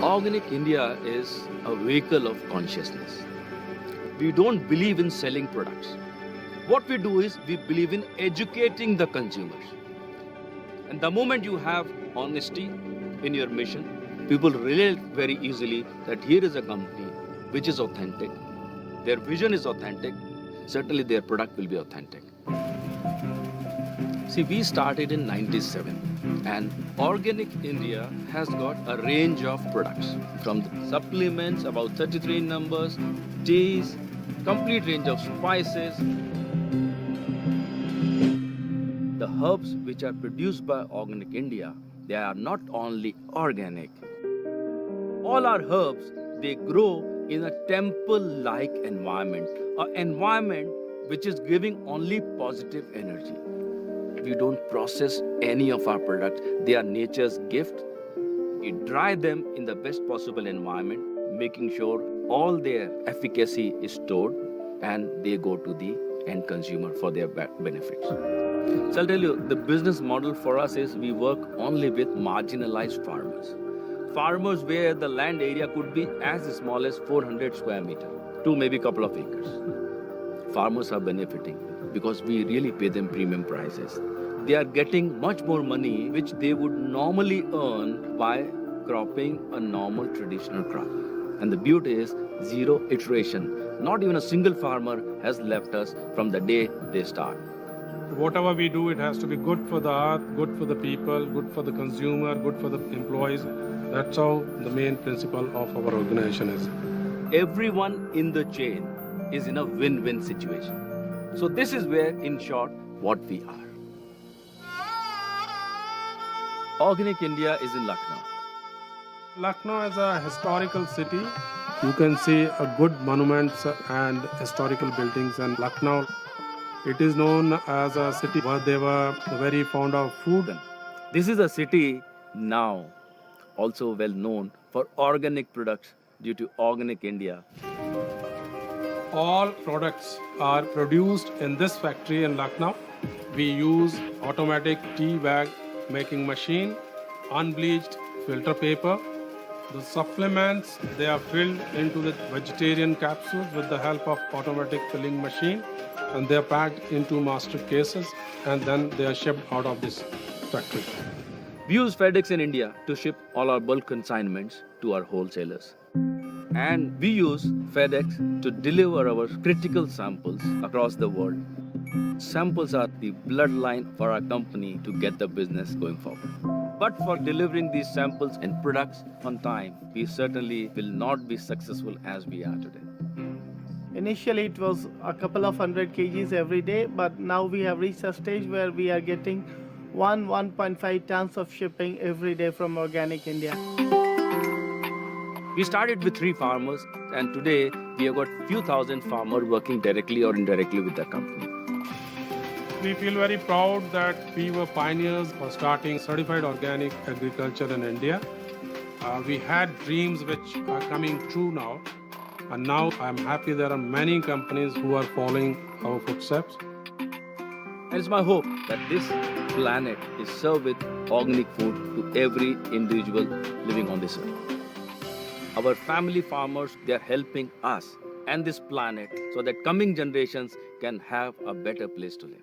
Organic India is a vehicle of consciousness. We don't believe in selling products. What we do is we believe in educating the consumers. And the moment you have honesty in your mission, people relate very easily that here is a company which is authentic. Their vision is authentic. Certainly their product will be authentic. See, we started in 97 and Organic India has got a range of products from the supplements, about 33 numbers, teas, complete range of spices. The herbs which are produced by Organic India, they are not only organic. All our herbs, they grow in a temple-like environment, an environment which is giving only positive energy. We don't process any of our products. They are nature's gift. We dry them in the best possible environment, making sure all their efficacy is stored and they go to the end consumer for their benefits. So I'll tell you, the business model for us is we work only with marginalized farmers. Farmers where the land area could be as small as 400 square meters to maybe a couple of acres. Farmers are benefiting because we really pay them premium prices. They are getting much more money which they would normally earn by cropping a normal traditional crop. And the beauty is zero iteration. Not even a single farmer has left us from the day they start. Whatever we do, it has to be good for the earth, good for the people, good for the consumer, good for the employees. That's how the main principle of our organization is. Everyone in the chain is in a win-win situation. So this is where, in short, what we are. Organic India is in Lucknow. Lucknow is a historical city. You can see a good monuments and historical buildings in Lucknow. It is known as a city where they were very fond of food. This is a city now also well known for organic products due to Organic India. All products are produced in this factory in Lucknow. We use automatic tea bag making machine, unbleached filter paper. The supplements, they are filled into the vegetarian capsules with the help of automatic filling machine, and they are packed into master cases, and then they are shipped out of this factory. We use FedEx in India to ship all our bulk consignments to our wholesalers. And we use FedEx to deliver our critical samples across the world. Samples are the bloodline for our company to get the business going forward. But for delivering these samples and products on time, we certainly will not be successful as we are today. Initially, it was a couple of 100 kgs every day, but now we have reached a stage where we are getting 1.5 tons of shipping every day from Organic India. We started with 3 farmers, and today we have got few thousand farmers working directly or indirectly with the company. We feel very proud that we were pioneers for starting certified organic agriculture in India. We had dreams which are coming true now. And now I'm happy there are many companies who are following our footsteps. And it's my hope that this planet is served with organic food to every individual living on this earth. Our family farmers, they are helping us and this planet so that coming generations can have a better place to live.